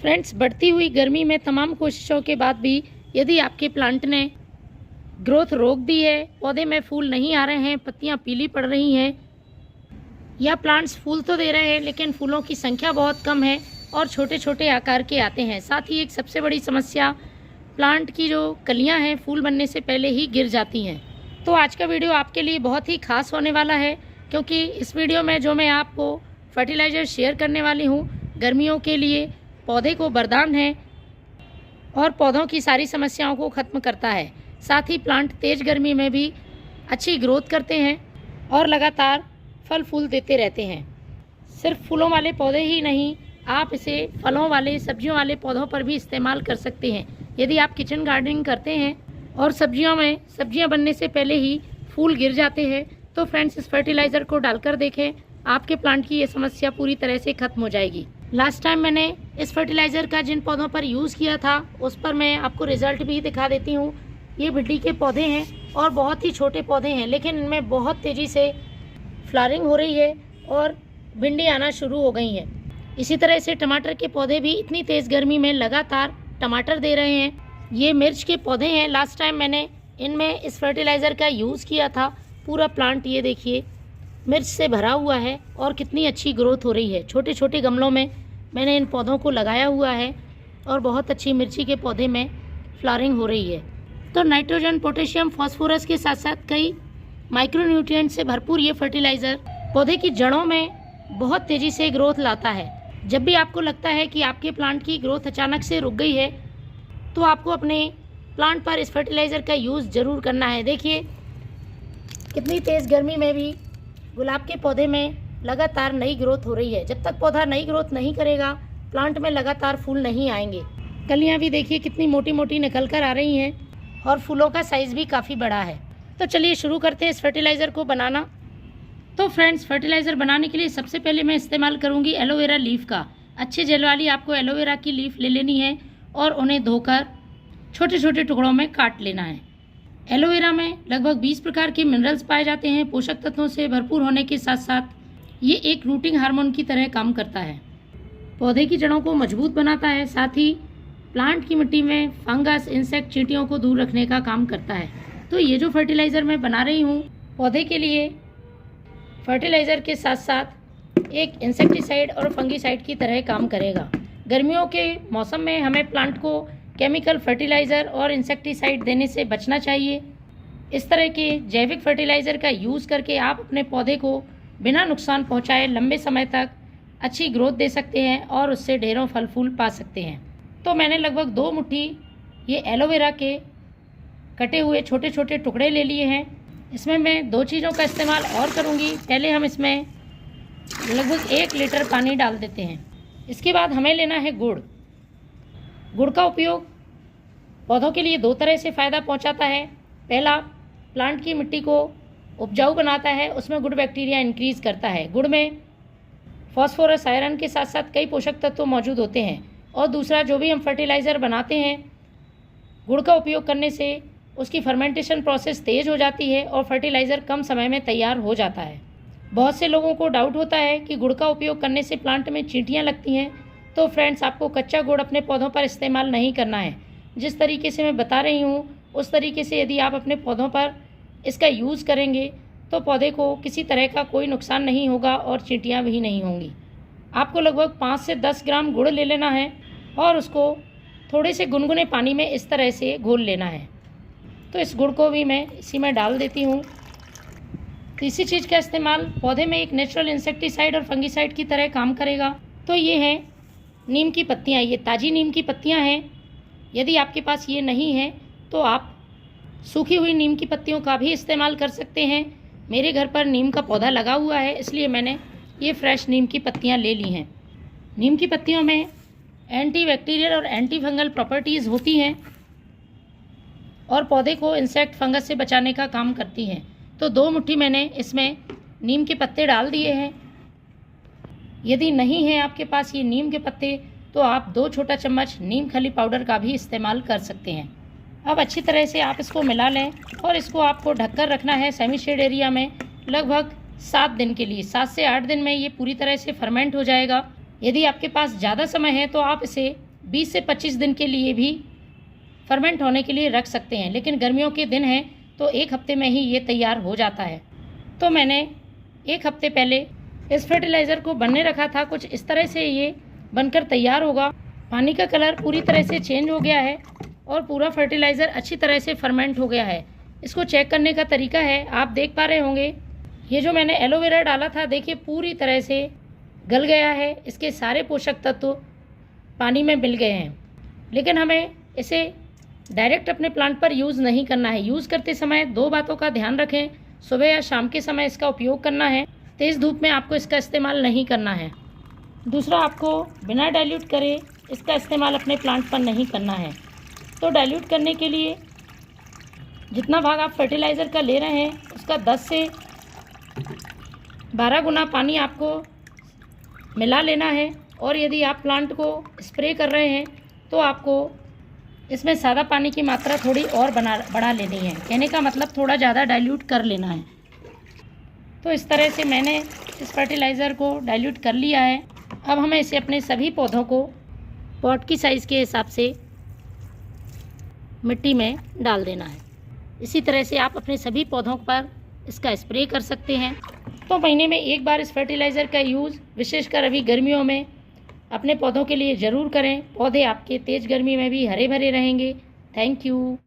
Friends, बढ़ती हुई गर्मी में तमाम कोशिशों के बाद भी यदि आपके प्लांट ने ग्रोथ रोक दी है, पौधे में फूल नहीं आ रहे हैं, पत्तियां पीली पड़ रही हैं, या प्लांट्स फूल तो दे रहे हैं लेकिन फूलों की संख्या बहुत कम है और छोटे छोटे आकार के आते हैं। साथ ही एक सबसे बड़ी समस्या, प्लांट की जो कलियां हैं फूल बनने से पहले ही गिर जाती हैं। तो आज का वीडियो आपके लिए बहुत ही खास होने वाला है, क्योंकि इस वीडियो में जो मैं आपको फर्टिलाइज़र शेयर करने वाली हूँ, गर्मियों के लिए पौधे को वरदान है और पौधों की सारी समस्याओं को ख़त्म करता है। साथ ही प्लांट तेज़ गर्मी में भी अच्छी ग्रोथ करते हैं और लगातार फल फूल देते रहते हैं। सिर्फ फूलों वाले पौधे ही नहीं, आप इसे फलों वाले, सब्जियों वाले पौधों पर भी इस्तेमाल कर सकते हैं। यदि आप किचन गार्डनिंग करते हैं और सब्जियों में सब्जियां बनने से पहले ही फूल गिर जाते हैं, तो फ्रेंड्स इस फर्टिलाइज़र को डालकर देखें, आपके प्लांट की ये समस्या पूरी तरह से ख़त्म हो जाएगी। लास्ट टाइम मैंने इस फर्टिलाइज़र का जिन पौधों पर यूज़ किया था उस पर मैं आपको रिज़ल्ट भी दिखा देती हूँ। ये भिंडी के पौधे हैं और बहुत ही छोटे पौधे हैं, लेकिन इनमें बहुत तेज़ी से फ्लावरिंग हो रही है और भिंडी आना शुरू हो गई हैं। इसी तरह से टमाटर के पौधे भी इतनी तेज़ गर्मी में लगातार टमाटर दे रहे हैं। ये मिर्च के पौधे हैं, लास्ट टाइम मैंने इनमें इस फर्टिलाइज़र का यूज़ किया था। पूरा प्लांट ये देखिए मिर्च से भरा हुआ है और कितनी अच्छी ग्रोथ हो रही है। छोटे छोटे गमलों में मैंने इन पौधों को लगाया हुआ है और बहुत अच्छी मिर्ची के पौधे में फ्लावरिंग हो रही है। तो नाइट्रोजन, पोटेशियम, फास्फोरस के साथ साथ कई माइक्रोन्यूट्रिएंट से भरपूर ये फर्टिलाइज़र पौधे की जड़ों में बहुत तेज़ी से ग्रोथ लाता है। जब भी आपको लगता है कि आपके प्लांट की ग्रोथ अचानक से रुक गई है, तो आपको अपने प्लांट पर इस फर्टिलाइज़र का यूज़ ज़रूर करना है। देखिए कितनी तेज़ गर्मी में भी गुलाब के पौधे में लगातार नई ग्रोथ हो रही है। जब तक पौधा नई ग्रोथ नहीं करेगा, प्लांट में लगातार फूल नहीं आएंगे। कलियाँ भी देखिए कितनी मोटी मोटी निकल कर आ रही हैं और फूलों का साइज़ भी काफ़ी बड़ा है। तो चलिए शुरू करते हैं इस फर्टिलाइज़र को बनाना। तो फ्रेंड्स, फर्टिलाइज़र बनाने के लिए सबसे पहले मैं इस्तेमाल करूंगी एलोवेरा लीफ का। अच्छे जेल वाली आपको एलोवेरा की लीफ ले लेनी है और उन्हें धोकर छोटे छोटे टुकड़ों में काट लेना है। एलोवेरा में लगभग 20 प्रकार के मिनरल्स पाए जाते हैं। पोषक तत्वों से भरपूर होने के साथ साथ ये एक रूटिंग हार्मोन की तरह काम करता है। पौधे की जड़ों को मजबूत बनाता है, साथ ही प्लांट की मिट्टी में फंगस, इंसेक्ट, चींटियों को दूर रखने का काम करता है। तो ये जो फर्टिलाइज़र मैं बना रही हूँ, पौधे के लिए फर्टिलाइज़र के साथ साथ एक इंसेक्टिसाइड और फंगिसाइड की तरह काम करेगा। गर्मियों के मौसम में हमें प्लांट को केमिकल फर्टिलाइज़र और इंसेक्टिसाइड देने से बचना चाहिए। इस तरह के जैविक फर्टिलाइज़र का यूज़ करके आप अपने पौधे को बिना नुकसान पहुंचाए लंबे समय तक अच्छी ग्रोथ दे सकते हैं और उससे ढेरों फल फूल पा सकते हैं। तो मैंने लगभग 2 मुट्ठी ये एलोवेरा के कटे हुए छोटे छोटे टुकड़े ले लिए हैं। इसमें मैं 2 चीज़ों का इस्तेमाल और करूँगी। पहले हम इसमें लगभग 1 लीटर पानी डाल देते हैं। इसके बाद हमें लेना है गुड़। गुड़ का उपयोग पौधों के लिए 2 तरह से फ़ायदा पहुंचाता है। पहला, प्लांट की मिट्टी को उपजाऊ बनाता है, उसमें गुड बैक्टीरिया इंक्रीज़ करता है। गुड़ में फास्फोरस, आयरन के साथ साथ कई पोषक तत्व मौजूद होते हैं। और दूसरा, जो भी हम फर्टिलाइज़र बनाते हैं, गुड़ का उपयोग करने से उसकी फर्मेंटेशन प्रोसेस तेज़ हो जाती है और फर्टिलाइज़र कम समय में तैयार हो जाता है। बहुत से लोगों को डाउट होता है कि गुड़ का उपयोग करने से प्लांट में चींटियाँ लगती हैं। तो फ्रेंड्स, आपको कच्चा गुड़ अपने पौधों पर इस्तेमाल नहीं करना है। जिस तरीके से मैं बता रही हूँ उस तरीके से यदि आप अपने पौधों पर इसका यूज़ करेंगे तो पौधे को किसी तरह का कोई नुकसान नहीं होगा और चींटियाँ भी नहीं होंगी। आपको लगभग 5 से 10 ग्राम गुड़ ले लेना है और उसको थोड़े से गुनगुने पानी में इस तरह से घोल लेना है। तो इस गुड़ को भी मैं इसी में डाल देती हूँ। तीसरी चीज़ का इस्तेमाल पौधे में एक नेचुरल इंसेक्टिसाइड और फंगिसाइड की तरह काम करेगा। तो ये है नीम की पत्तियाँ। ये ताज़ी नीम की पत्तियाँ हैं। यदि आपके पास ये नहीं है तो आप सूखी हुई नीम की पत्तियों का भी इस्तेमाल कर सकते हैं। मेरे घर पर नीम का पौधा लगा हुआ है, इसलिए मैंने ये फ्रेश नीम की पत्तियाँ ले ली हैं। नीम की पत्तियों में एंटी बैक्टीरियल और एंटी फंगल प्रॉपर्टीज़ होती हैं और पौधे को इंसेक्ट, फंगस से बचाने का काम करती हैं। तो 2 मुट्ठी मैंने इसमें नीम के पत्ते डाल दिए हैं। यदि नहीं है आपके पास ये नीम के पत्ते, तो आप 2 छोटा चम्मच नीम खली पाउडर का भी इस्तेमाल कर सकते हैं। अब अच्छी तरह से आप इसको मिला लें और इसको आपको ढककर रखना है सेमी शेड एरिया में लगभग 7 दिन के लिए। 7 से 8 दिन में ये पूरी तरह से फर्मेंट हो जाएगा। यदि आपके पास ज़्यादा समय है तो आप इसे 20 से 25 दिन के लिए भी फर्मेंट होने के लिए रख सकते हैं, लेकिन गर्मियों के दिन हैं तो 1 हफ्ते में ही ये तैयार हो जाता है। तो मैंने 1 हफ्ते पहले इस फर्टिलाइज़र को बनने रखा था। कुछ इस तरह से ये बनकर तैयार होगा। पानी का कलर पूरी तरह से चेंज हो गया है और पूरा फर्टिलाइज़र अच्छी तरह से फर्मेंट हो गया है। इसको चेक करने का तरीका है, आप देख पा रहे होंगे, ये जो मैंने एलोवेरा डाला था देखिए पूरी तरह से गल गया है। इसके सारे पोषक तत्व पानी में मिल गए हैं। लेकिन हमें इसे डायरेक्ट अपने प्लांट पर यूज़ नहीं करना है। यूज़ करते समय 2 बातों का ध्यान रखें। सुबह या शाम के समय इसका उपयोग करना है। तेज़ धूप में आपको इसका इस्तेमाल नहीं करना है। दूसरा, आपको बिना डाइल्यूट करे इसका इस्तेमाल अपने प्लांट पर नहीं करना है। तो डाइल्यूट करने के लिए जितना भाग आप फर्टिलाइज़र का ले रहे हैं उसका 10 से 12 गुना पानी आपको मिला लेना है। और यदि आप प्लांट को स्प्रे कर रहे हैं तो आपको इसमें सादा पानी की मात्रा थोड़ी और बढ़ा लेनी है। कहने का मतलब थोड़ा ज़्यादा डाइल्यूट कर लेना है। तो इस तरह से मैंने इस फर्टिलाइज़र को डाइल्यूट कर लिया है। अब हमें इसे अपने सभी पौधों को पॉट की साइज़ के हिसाब से मिट्टी में डाल देना है। इसी तरह से आप अपने सभी पौधों पर इसका स्प्रे कर सकते हैं। तो महीने में 1 बार इस फर्टिलाइज़र का यूज़ विशेषकर अभी गर्मियों में अपने पौधों के लिए ज़रूर करें। पौधे आपके तेज़ गर्मी में भी हरे भरे रहेंगे। Thank you.